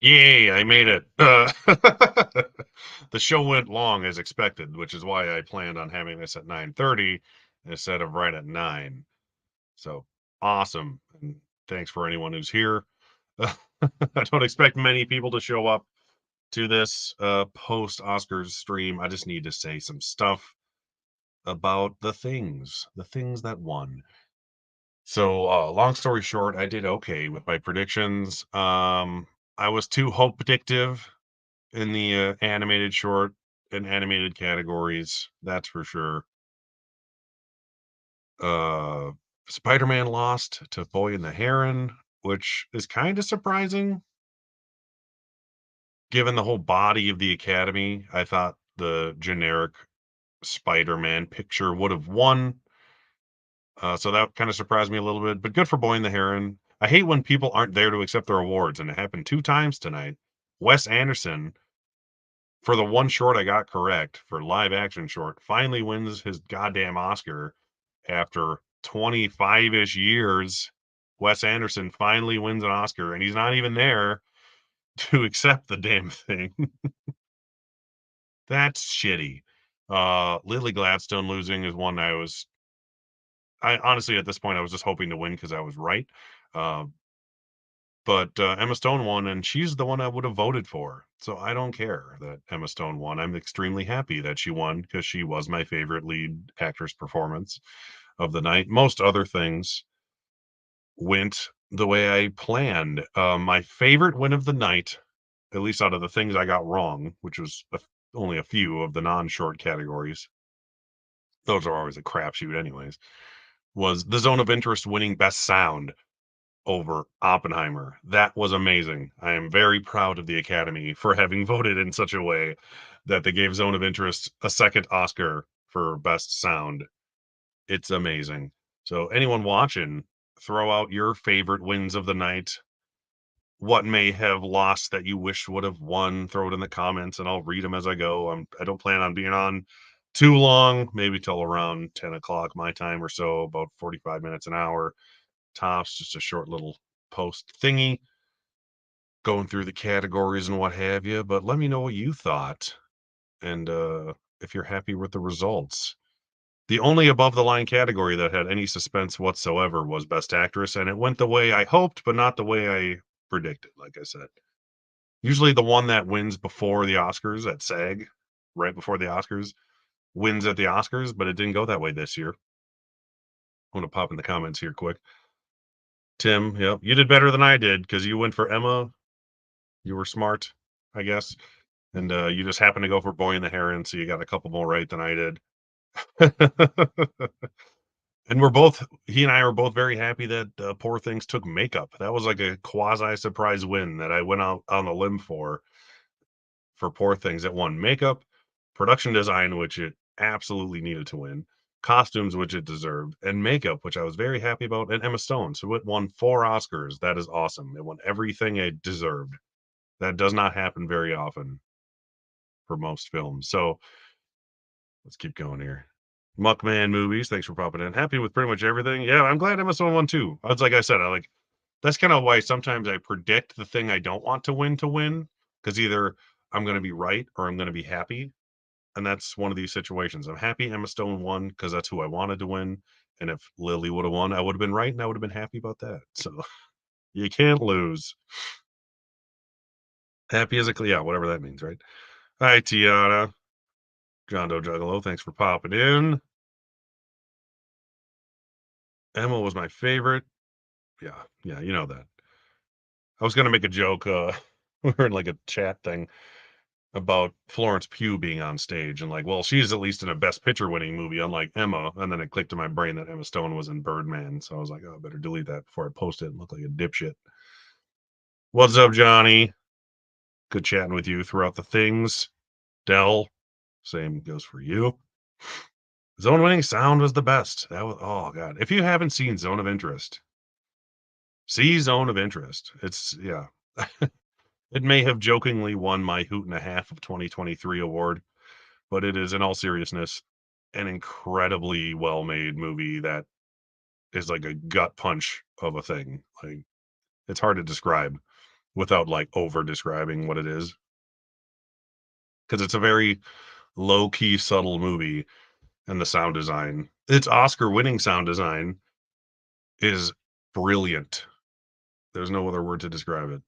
Yay, I made it. The show went long as expected, which is why I planned on having this at 9:30 instead of right at 9. So awesome. And thanks for anyone who's here. I don't expect many people to show up to this post Oscars stream. I just need to say some stuff about the things that won. So, long story short, I did okay with my predictions. I was too hope predictive in the animated short and animated categories, that's for sure. Uh, Spider-Man lost to Boy and the Heron, which is kind of surprising given the whole body of the Academy. I thought the generic Spider-Man picture would have won. So that kind of surprised me a little bit, but good for Boy and the Heron. I hate when people aren't there to accept their awards, and it happened two times tonight. Wes Anderson, for the one short I got correct for live action short, finally wins his goddamn Oscar after 25-ish years. Wes Anderson finally wins an Oscar, and he's not even there to accept the damn thing. That's shitty. Lily Gladstone losing is one I honestly, at this point, I was just hoping to win because I was right. Uh, but Emma Stone won, and she's the one I would have voted for. So I don't care that Emma Stone won. I'm extremely happy that she won because she was my favorite lead actress performance of the night. Most other things went the way I planned. My favorite win of the night, at least out of the things I got wrong, which was only a few of the non-short categories. Those are always a crapshoot, anyways. Was the Zone of Interest winning Best Sound over Oppenheimer. That was amazing. I am very proud of the Academy for having voted in such a way that they gave Zone of Interest a second Oscar for Best Sound. It's amazing. So, anyone watching, throw out your favorite wins of the night. What may have lost that you wish would have won, throw it in the comments and I'll read them as I go. I don't plan on being on too long, maybe till around 10 o'clock my time or so, about 45 minutes an hour tops, just a short little post thingy going through the categories and what have you. But let me know what you thought and if you're happy with the results. The only above the line category that had any suspense whatsoever was Best Actress, and it went the way I hoped, but not the way I predicted, like I said. Usually the one that wins before the Oscars at SAG, right before the Oscars, wins at the Oscars, but it didn't go that way this year. I'm going to pop in the comments here quick. Tim, yep, you did better than I did because you went for Emma. You were smart, I guess. And you just happened to go for Boy and the Heron, so you got a couple more right than I did. And he and I were both very happy that Poor Things took makeup. That was like a quasi surprise win that I went out on a limb for Poor Things. It won makeup, production design, which it absolutely needed to win, costumes, which it deserved, and makeup, which I was very happy about, and Emma Stone. So it won 4 Oscars. That is awesome. It won everything it deserved. That does not happen very often for most films. So let's keep going here. Muckman movies. Thanks for popping in. Happy with pretty much everything. Yeah, I'm glad Emma Stone won too. It's like I said, I like that's kind of why sometimes I predict the thing I don't want to win because either I'm going to be right or I'm going to be happy, and that's one of these situations. I'm happy Emma Stone won because that's who I wanted to win, and if Lily would have won, I would have been right and I would have been happy about that. So you can't lose. Happy as a yeah, whatever that means, right? Hi, Tiana. John Doe Juggalo, thanks for popping in. Emma was my favorite. Yeah, yeah, you know that. I was gonna make a joke, we were in, like, a chat thing about Florence Pugh being on stage and, like, well, she's at least in a Best Picture winning movie, unlike Emma, and then it clicked in my brain that Emma Stone was in Birdman, so I was like, "Oh, I better delete that before I post it and look like a dipshit." What's up, Johnny? Good chatting with you throughout the things. Dell, same goes for you. Zone winning sound was the best. That was oh god. If you haven't seen Zone of Interest, see Zone of Interest. It's yeah. It may have jokingly won my Hoot and a Half of 2023 award, but it is in all seriousness an incredibly well-made movie that is like a gut punch of a thing. Like it's hard to describe without, like, over describing what it is, because it's a very low-key, subtle movie, and the sound design its Oscar-winning sound design is brilliant. There's no other word to describe it.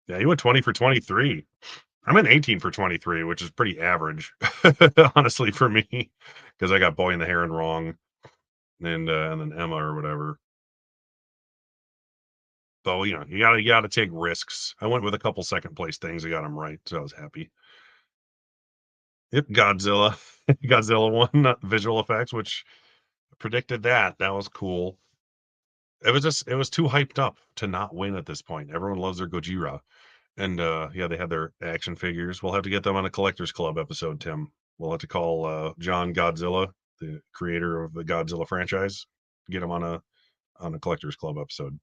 Yeah, he went 20 for 23. I'm in 18 for 23, which is pretty average, honestly, for me, because I got Boy and the Heron wrong and then Emma or whatever. So, you gotta take risks. I went with a couple second place things, I got them right, so I was happy. Yep, Godzilla. Godzilla won, visual effects, which predicted that. That was cool. It was too hyped up to not win at this point. Everyone loves their Gojira. And, yeah, they had their action figures. We'll have to get them on a collectors club episode, Tim. We'll have to call, John Godzilla, the creator of the Godzilla franchise, get him on a collectors club episode.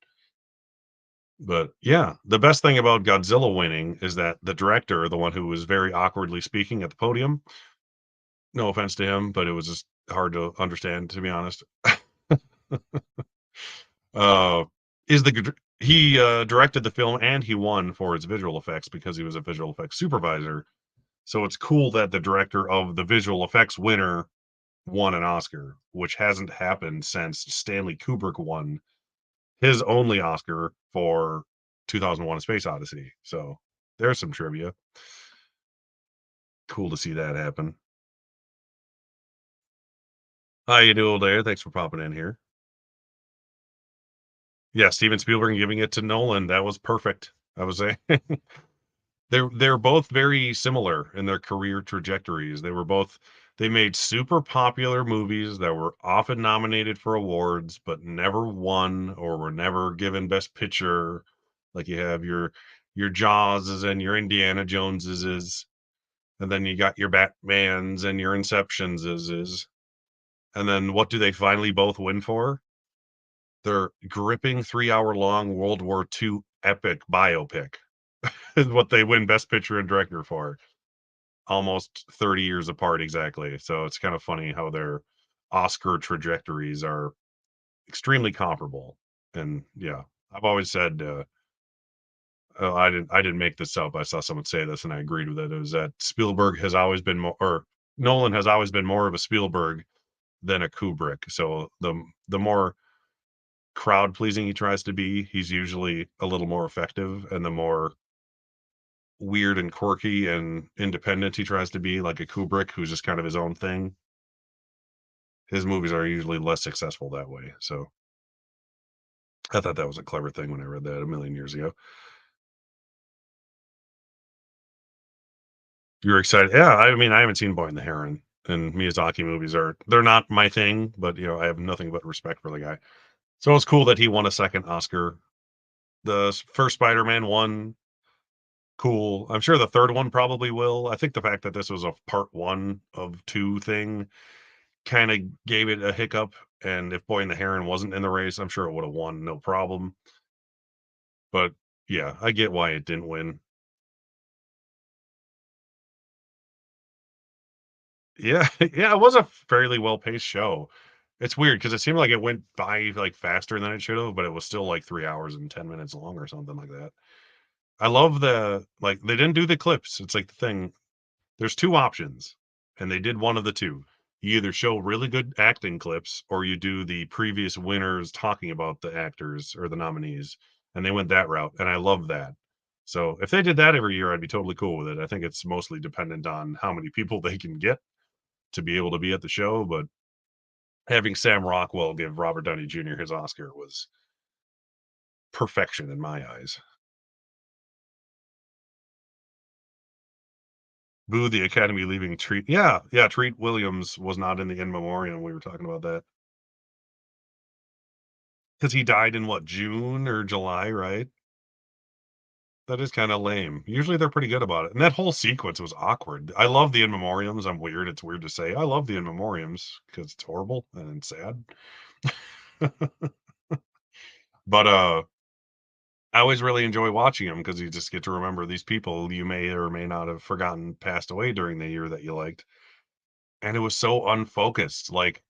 But, yeah, the best thing about Godzilla winning is that the director, the one who was very awkwardly speaking at the podium, no offense to him, but it was just hard to understand, to be honest, uh, is the he, directed the film and he won for its visual effects because he was a visual effects supervisor. So it's cool that the director of the visual effects winner won an Oscar, which hasn't happened since Stanley Kubrick won his only Oscar for 2001: A Space Odyssey. So there's some trivia. Cool to see that happen. How you doing there? Thanks for popping in here. Yeah, Steven Spielberg giving it to Nolan. That was perfect. I was saying they're both very similar in their career trajectories. They made super popular movies that were often nominated for awards, but never won or were never given Best Picture. Like you have your Jaws's and your Indiana Jones's, and then you got your Batman's and your Inception's. And then what do they finally both win for? Their gripping 3-hour long World War II epic biopic is what they win Best Picture and Director for. Almost 30 years apart exactly. So it's kind of funny how their Oscar trajectories are extremely comparable. And yeah, I've always said, I didn't make this up. I saw someone say this and I agreed with it. It was that Spielberg has always been more, or Nolan has always been more of a Spielberg than a Kubrick. So the more crowd pleasing he tries to be, he's usually a little more effective, and the more weird and quirky and independent he tries to be, like a Kubrick who's just kind of his own thing, his movies are usually less successful that way. So I thought that was a clever thing when I read that a million years ago. You're excited? Yeah, I mean, I haven't seen Boy and the Heron, and Miyazaki movies they're not my thing, but I have nothing but respect for the guy. So it's cool that he won a second Oscar. The first Spider-Man won. Cool. I'm sure the third one probably will. I think the fact that this was a part one of two thing kind of gave it a hiccup. And if Boy and the Heron wasn't in the race, I'm sure it would have won no problem. But yeah, I get why it didn't win. Yeah, yeah, it was a fairly well-paced show. It's weird because it seemed like it went by like faster than it should have, but it was still like 3 hours and 10 minutes long or something like that. I love they didn't do the clips. It's like the thing. There's 2 options, and they did one of the 2. You either show really good acting clips or you do the previous winners talking about the actors or the nominees, and they went that route, and I love that. So, if they did that every year, I'd be totally cool with it. I think it's mostly dependent on how many people they can get to be able to be at the show, but having Sam Rockwell give Robert Downey Jr. his Oscar was perfection in my eyes. Boo the Academy leaving Treat. Yeah, yeah, Treat Williams was not in the in memoriam. We were talking about that. 'Cause he died in what, June or July, right? That is kinda lame. Usually, they're pretty good about it, and that whole sequence was awkward. I love the in memoriams. I'm weird, it's weird to say. I love the in memoriams because it's horrible and sad. But, I always really enjoy watching them because you just get to remember these people you may or may not have forgotten passed away during the year that you liked, and it was so unfocused, like,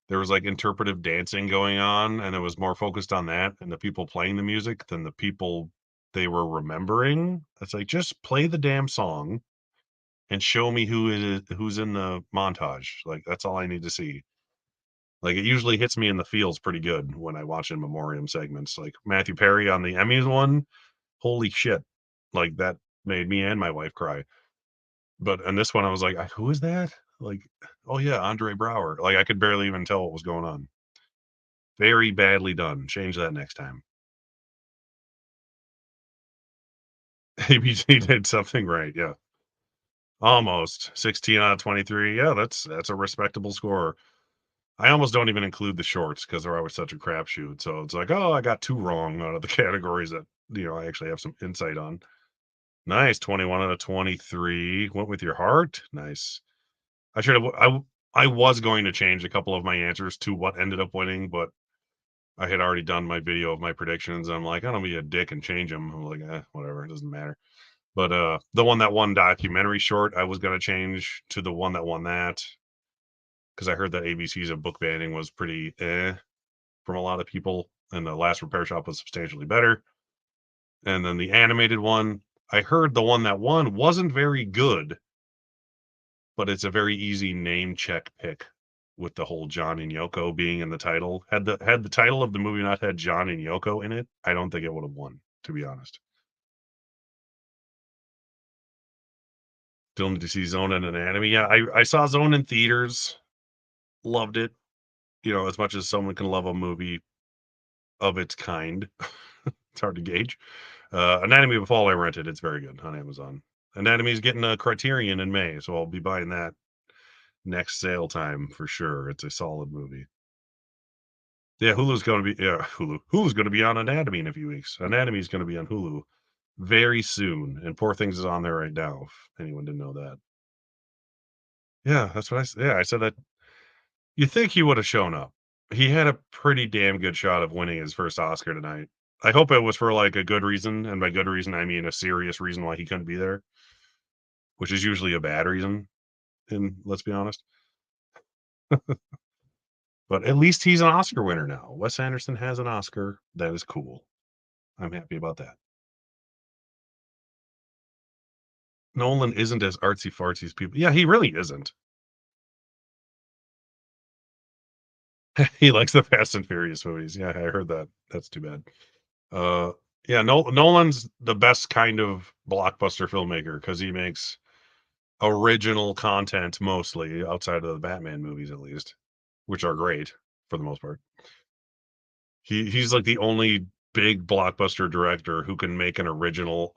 there was, like, interpretive dancing going on, and it was more focused on that and the people playing the music than the people they were remembering. It's like, "Just play the damn song and show me who it is who's in the montage." Like, that's all I need to see. Like, it usually hits me in the feels pretty good when I watch in memoriam segments, like Matthew Perry on the Emmys one, holy shit. Like, that made me and my wife cry. But on this one, I was like, "Who is that?" Like, "Oh, yeah, Andre Braugher." Like, I could barely even tell what was going on. Very badly done. Change that next time. ABC did something right, yeah. Almost. 16 out of 23. Yeah, that's a respectable score. I almost don't even include the shorts because 'cause they're always such a crapshoot, so it's like, "Oh, I got 2 wrong out of the categories that, I actually have some insight on." Nice, 21 out of 23. Went with your heart? Nice. I should have I was going to change a couple of my answers to what ended up winning, but I had already done my video of my predictions. I'm like, "I don't be a dick and change them." I'm like, whatever, it doesn't matter." But, the one that won documentary short, I was gonna change to the one that won that because I heard that ABC's of book banning was pretty from a lot of people, and the last repair shop was substantially better. And then the animated one, I heard the one that won wasn't very good, but it's a very easy name check pick with the whole John and Yoko being in the title. Had the title of the movie not had John and Yoko in it, I don't think it would have won, to be honest. Still need to see Zone and Anatomy. Yeah, I saw Zone in theaters, loved it. As much as someone can love a movie of its kind, it's hard to gauge. Anatomy of a Fall I rented, it's very good on Amazon. Anatomy's getting a Criterion in May, so I'll be buying that next sale time for sure. It's a solid movie. Yeah, Hulu's gonna be on Anatomy in a few weeks. Anatomy's gonna be on Hulu very soon, and Poor Things is on there right now, if anyone didn't know that. Yeah, that's what I said that you think he would have shown up. He had a pretty damn good shot of winning his first Oscar tonight. I hope it was for, like, a good reason, and by good reason, I mean a serious reason why he couldn't be there, which is usually a bad reason, and let's be honest. But at least he's an Oscar winner now. Wes Anderson has an Oscar. That is cool. I'm happy about that. Nolan isn't as artsy-fartsy as people. Yeah, he really isn't. He likes the Fast and Furious movies. Yeah, I heard that. That's too bad. Uh, yeah, Nolan's the best kind of blockbuster filmmaker because he makes original content mostly outside of the Batman movies, at least, which are great for the most part. He's like the only big blockbuster director who can make an original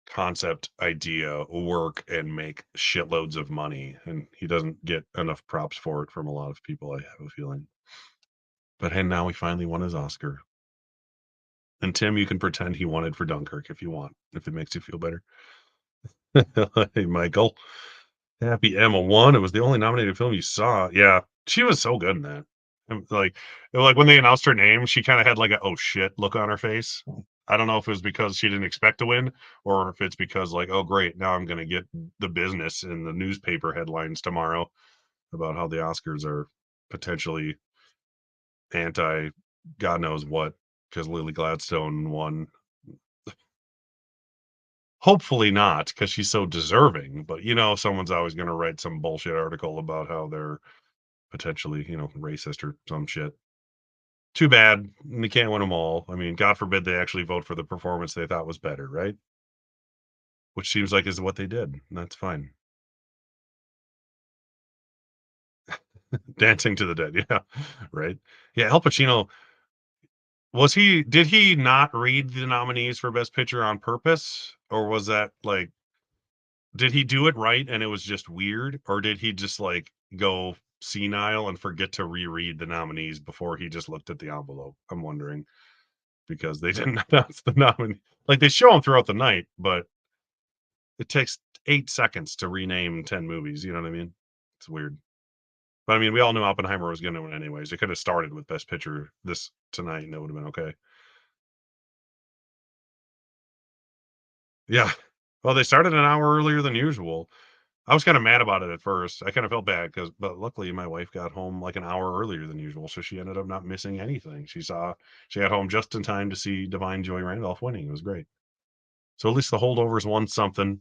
concept idea work and make shitloads of money, and he doesn't get enough props for it from a lot of people, I have a feeling. But hey, now he finally won his Oscar. And Tim, you can pretend he won it for Dunkirk if you want, if it makes you feel better. Hey, Michael. Happy Emma won. It was the only nominated film you saw. Yeah, she was so good in that. Like when they announced her name, she kind of had like a "oh shit" look on her face. I don't know if it was because she didn't expect to win, or if it's because like, oh great, now I'm gonna get the business in the newspaper headlines tomorrow about how the Oscars are potentially anti God knows what because Lily Gladstone won. Hopefully not, because she's so deserving. But someone's always gonna write some bullshit article about how they're potentially, racist or some shit. Too bad. They can't win them all. I mean, God forbid they actually vote for the performance they thought was better, right? Which seems like is what they did. And that's fine. Dancing to the Dead, yeah, right. Yeah, Al Pacino did he not read the nominees for Best Picture on purpose, or was that like did he do it right and it was just weird, or did he just like go senile and forget to reread the nominees before he just looked at the envelope? I'm wondering because they didn't announce the nominee. Like they show them throughout the night, but it takes 8 seconds to rename 10 movies. You know what I mean? It's weird. But I mean, we all knew Oppenheimer was going to win anyways. It could have started with Best Picture this tonight, and it would have been okay. Yeah. Well, they started an hour earlier than usual. I was kinda mad about it at first. I kinda felt bad but luckily my wife got home like an hour earlier than usual, so she ended up not missing anything. She got home just in time to see Divine Joy Randolph winning. It was great. So at least the holdovers won something.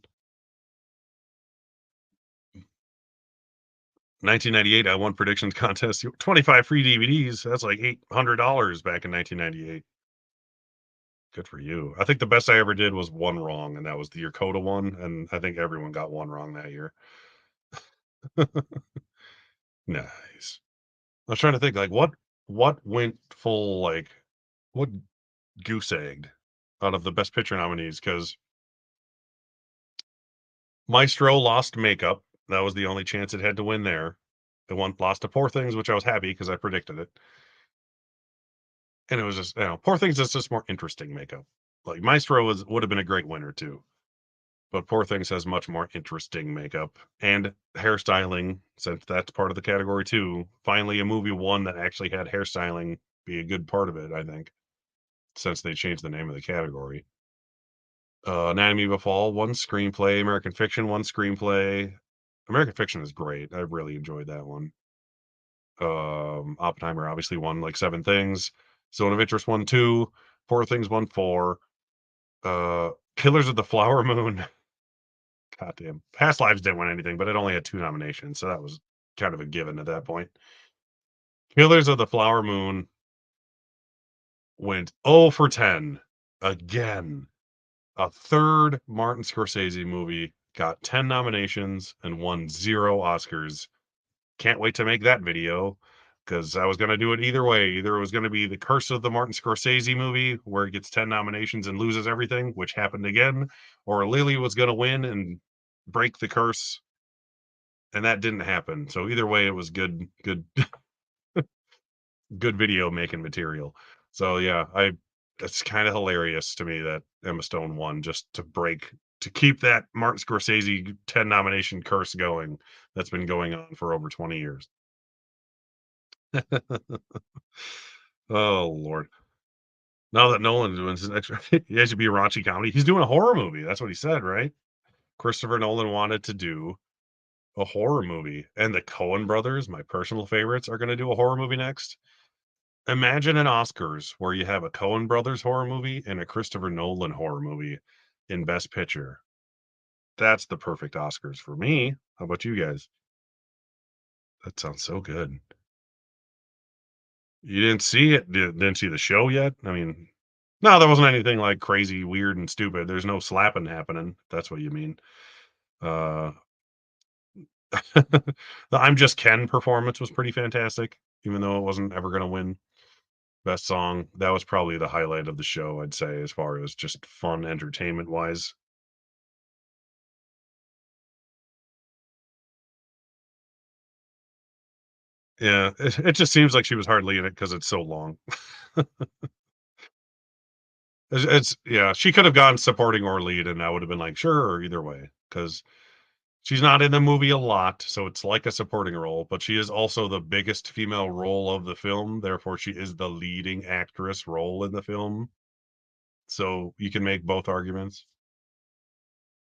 1998, I won predictions contest, 25 free DVDs. That's like $800 back in 1998. Good for you. I think the best I ever did was 1 wrong, and that was the Yakota one, and I think everyone got 1 wrong that year. Nice. I was trying to think, like, what went full, like, what goose egged out of the Best Picture nominees? Because Maestro lost Makeup. That was the only chance it had to win there. It lost to Poor Things, which I was happy because I predicted it. And it was just, Poor Things is just more interesting makeup. Like, Maestro would have been a great winner too, but Poor Things has much more interesting makeup and hairstyling, since that's part of the category too. Finally, a movie won that actually had hairstyling be a good part of it, I think, since they changed the name of the category. Anatomy of a Fall won screenplay, American Fiction won screenplay. American Fiction is great. I really enjoyed that one. Oppenheimer obviously won like 7 things. Zone of Interest won 2. Poor Things won 4. Killers of the Flower Moon. Goddamn. Past Lives didn't win anything, but it only had 2 nominations, so that was kind of a given at that point. Killers of the Flower Moon went 0 for 10 again. A third Martin Scorsese movie got 10 nominations and won 0 Oscars. Can't wait to make that video because I was gonna do it either way. Either it was gonna be the curse of the Martin Scorsese movie, where it gets 10 nominations and loses everything, which happened again, or Lily was gonna win and break the curse, and that didn't happen. So either way, it was good video making material. So yeah, I it's kind of hilarious to me that Emma Stone won just to keep that Martin Scorsese 10 nomination curse going that's been going on for over 20 years. Oh Lord. Now that Nolan's doing his next he has to be a raunchy comedy. He's doing a horror movie. That's what he said, right? Christopher Nolan wanted to do a horror movie, and the Coen brothers, my personal favorites, are going to do a horror movie next. Imagine an Oscars where you have a Coen brothers horror movie and a Christopher Nolan horror movie in Best Picture. That's the perfect Oscars for me. How about you guys? That sounds so good. You didn't see it? Didn't see the show yet? I mean, no, there wasn't anything like crazy, weird, and stupid. There's no slapping happening. If that's what you mean. Uh, the "I'm Just Ken" performance was pretty fantastic, even though it wasn't ever going to win best song. That was probably the highlight of the show, I'd say, as far as just fun entertainment wise. Yeah, it just seems like she was hardly in it because it's so long. It's yeah, she could have gone supporting or lead, and I would have been like, "Sure," either way, because she's not in the movie a lot, so it's like a supporting role, but she is also the biggest female role of the film, therefore, she is the leading actress role in the film, so you can make both arguments.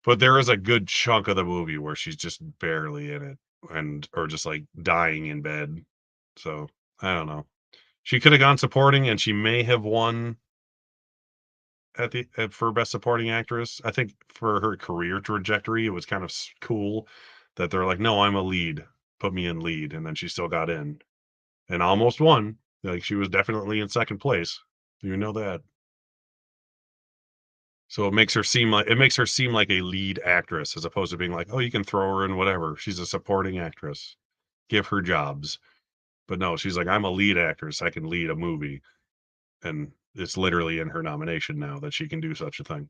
But there is a good chunk of the movie where she's just barely in it or just, like, dying in bed, so, I don't know. She coulda gone supporting, and she may have won for best supporting actress. I think for her career trajectory, it was kind of cool that they're like, "No, I'm a lead. Put me in lead," and then she still got in and almost won. Like she was definitely in second place. You know that. So it makes her seem like a lead actress as opposed to being like, "Oh, you can throw her in whatever. She's a supporting actress. Give her jobs." But no, she's like, "I'm a lead actress. I can lead a movie." And it's literally in her nomination now that she can do such a thing.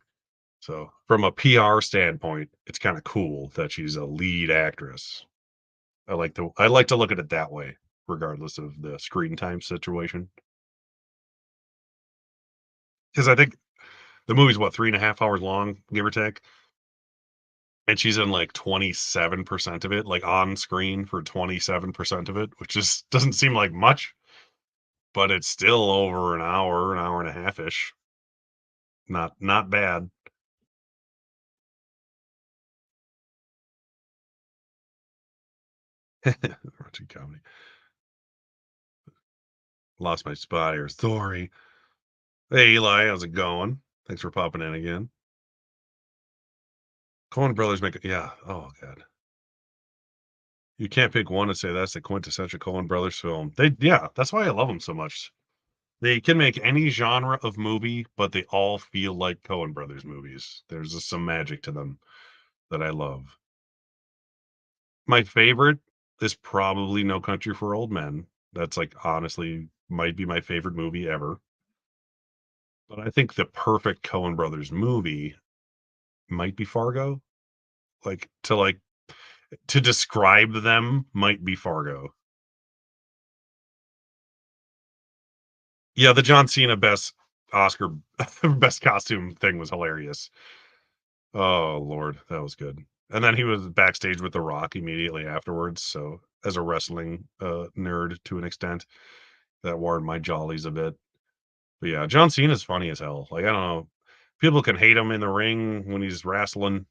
So, from a PR standpoint, it's kinda cool that she's a lead actress. I like to look at it that way, regardless of the screen time situation. Because I think the movie's, what, 3.5 hours long, give or take? And she's in, like, 27% of it, like, on screen for 27% of it, which just doesn't seem like much, but it's still over an hour and a half-ish. Not bad. Raunchy comedy. Lost my spot here. Sorry. Hey, Eli, how's it going? Thanks for popping in again. Coen Brothers make it. Yeah. Oh god. You can't pick one and say that's the quintessential Coen Brothers film. Yeah, that's why I love them so much. They can make any genre of movie, but they all feel like Coen Brothers movies. There's just some magic to them that I love. My favorite is probably No Country for Old Men. That's, like, honestly might be my favorite movie ever. But I think the perfect Coen Brothers movie might be Fargo. Like, to describe them might be Fargo. Yeah, the John Cena best Oscar best costume thing was hilarious. Oh, lord, that was good. And then he was backstage with The Rock immediately afterwards, so as a wrestling, nerd to an extent, that warmed my jollies a bit. But yeah, John Cena's funny as hell. Like, I don't know, people can hate him in the ring when he's wrestling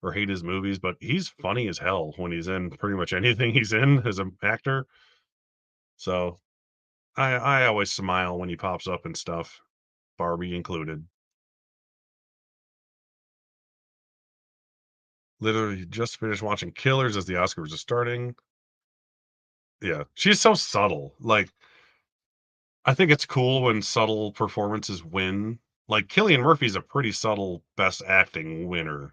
or hate his movies, but he's funny as hell when he's in pretty much anything he's in as an actor. So I always smile when he pops up and stuff, Barbie included. Literally just finished watching Killers as the Oscars are starting. Yeah, she's so subtle. Like, I think it's cool when subtle performances win. Like, Killian Murphy's a pretty subtle Best Acting winner,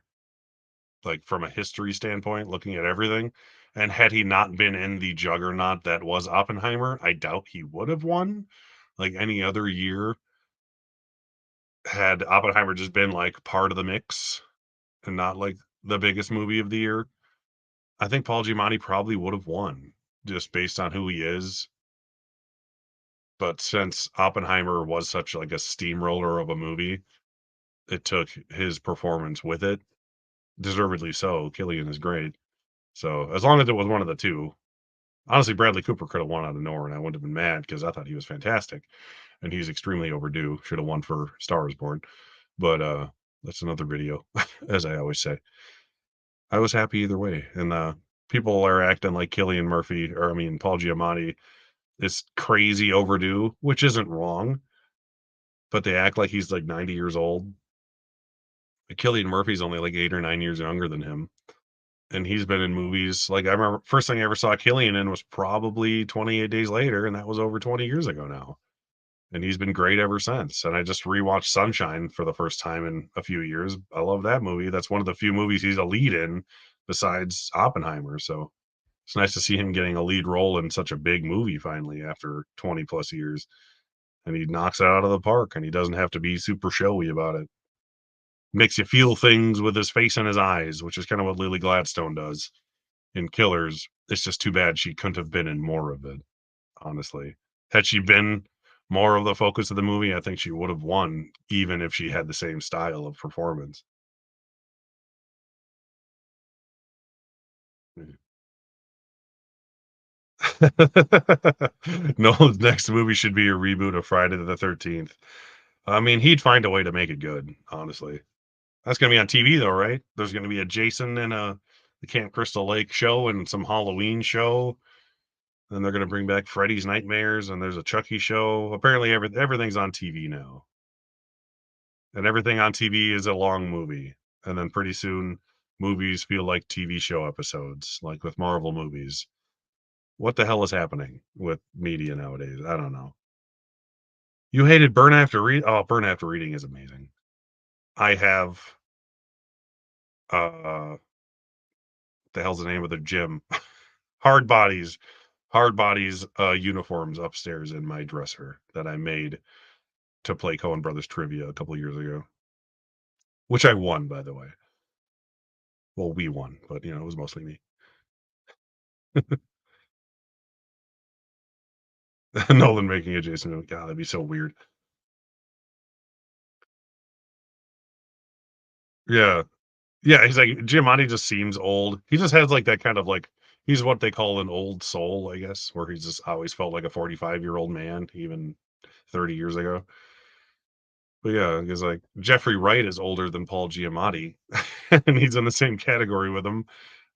like, from a history standpoint, looking at everything. And had he not been in the juggernaut that was Oppenheimer, I doubt he would have won. Like any other year, had Oppenheimer just been like part of the mix and not like the biggest movie of the year, I think Paul Giamatti probably would have won just based on who he is. But since Oppenheimer was such like a steamroller of a movie, it took his performance with it. Deservedly so. Killian is great. So as long as it was one of the two, honestly, Bradley Cooper could have won out of nowhere, and I wouldn't have been mad because I thought he was fantastic, and he's extremely overdue. Should have won for Star Is Born, but that's another video, as I always say. I was happy either way, and people are acting like Killian Murphy, or I mean Paul Giamatti, is crazy overdue, which isn't wrong, but they act like he's like 90 years old. Killian Murphy's only like 8 or 9 years younger than him, and he's been in movies. Like I remember, first thing I ever saw Killian in was probably 28 Days Later, and that was over 20 years ago now. And he's been great ever since. And I just rewatched Sunshine for the first time in a few years. I love that movie. That's one of the few movies he's a lead in besides Oppenheimer. So it's nice to see him getting a lead role in such a big movie finally after 20 plus years. And he knocks it out of the park and he doesn't have to be super showy about it. Makes you feel things with his face and his eyes, which is kind of what Lily Gladstone does in Killers. It's just too bad she couldn't have been in more of it, honestly. Had she been more of the focus of the movie, I think she would have won, even if she had the same style of performance. Mm. Nolan's next movie should be a reboot of Friday the 13th. I mean, he'd find a way to make it good, honestly. That's gonna be on TV though, right? There's gonna be a Jason and a the Camp Crystal Lake show and some Halloween show. Then they're gonna bring back Freddy's Nightmares and there's a Chucky show. Apparently everything's on TV now. And everything on TV is a long movie. And then pretty soon movies feel like TV show episodes, like with Marvel movies. What the hell is happening with media nowadays? I don't know. You hated Burn After Read? Oh, Burn After Reading is amazing. I have the hell's the name of the gym? Hard Bodies. Hard Bodies uniforms upstairs in my dresser that I made to play Coen Brothers trivia a couple of years ago, which I won, by the way. Well, we won, but it was mostly me. Nolan making a Jason movie. God, that'd be so weird. Yeah. Yeah, he's like Giamatti just seems old. He just has like that kind of like he's what they call an old soul, I guess, where he's just always felt like a 45-year-old man, even 30 years ago. But yeah, because like Jeffrey Wright is older than Paul Giamatti, and he's in the same category with him.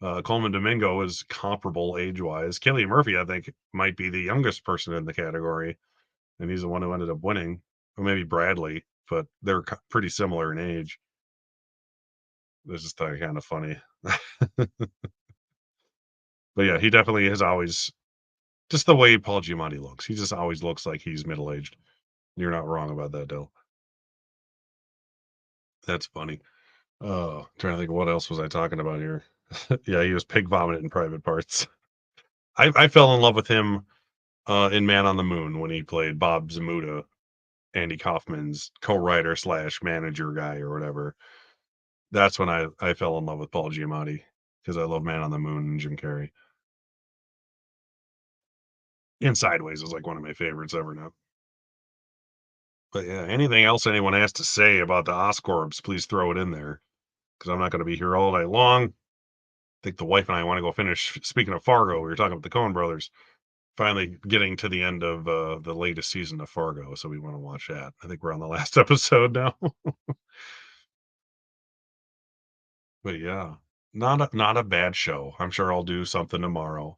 Coleman Domingo is comparable age-wise. Cillian Murphy, I think, might be the youngest person in the category, and he's the one who ended up winning, or maybe Bradley, but they're pretty similar in age. This is kind of funny. But yeah, he definitely has always just the way Paul Giamatti looks. He just always looks like he's middle-aged. You're not wrong about that, Dill. That's funny. Oh, trying to think of what else was I talking about here. Yeah, he was pig vomit in Private Parts. I fell in love with him in Man on the Moon when he played Bob Zamuda, Andy Kaufman's co-writer slash manager guy or whatever. That's when I fell in love with Paul Giamatti because I love Man on the Moon and Jim Carrey. And Sideways is like one of my favorites ever now. But yeah, anything else anyone has to say about the Oscorps, please throw it in there because I'm not going to be here all night long. I think the wife and I want to go finish. Speaking of Fargo, we were talking about the Coen brothers finally getting to the end of the latest season of Fargo, so we want to watch that. I think we're on the last episode now. But yeah, not a bad show. I'm sure I'll do something tomorrow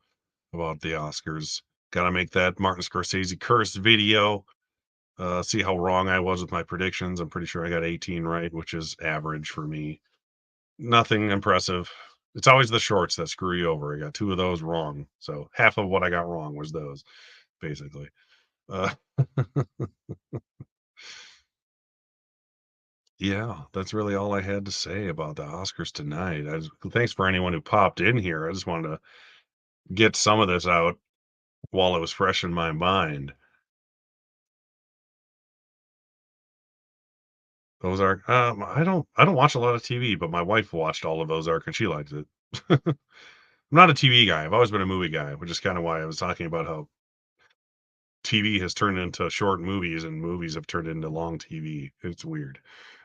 about the Oscars. Got to make that Martin Scorsese curse video. See how wrong I was with my predictions. I'm pretty sure I got 18 right, which is average for me. Nothing impressive. It's always the shorts that screw you over. I got two of those wrong. So half of what I got wrong was those, basically. Uh, yeah, that's really all I had to say about the Oscars tonight. Thanks for anyone who popped in here. I just wanted to get some of this out while it was fresh in my mind. Ozark, I don't watch a lot of TV, but my wife watched all of Ozark and she liked it. I'm not a TV guy. I've always been a movie guy, which is kind of why I was talking about how TV has turned into short movies and movies have turned into long TV. It's weird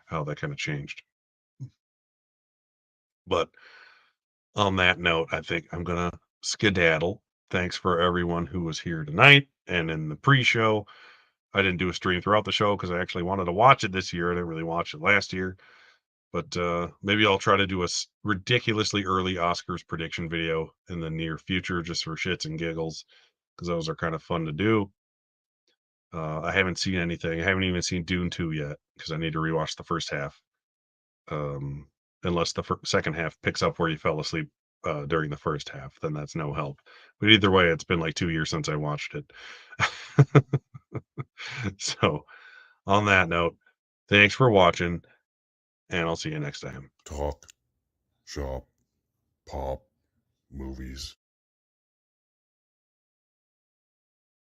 how that kind of changed. But on that note, I think I'm gonna skedaddle. Thanks for everyone who was here tonight and in the pre-show. I didn't do a stream throughout the show because I actually wanted to watch it this year. I didn't really watch it last year. But maybe I'll try to do a ridiculously early Oscars prediction video in the near future just for shits and giggles because those are kind of fun to do. I haven't seen anything. I haven't even seen Dune 2 yet because I need to rewatch the first half. Um, unless the second half picks up where you fell asleep during the first half, then that's no help. But either way, it's been like 2 years since I watched it. So, on that note, thanks for watching, and I'll see you next time. Talk, shop, pop, movies.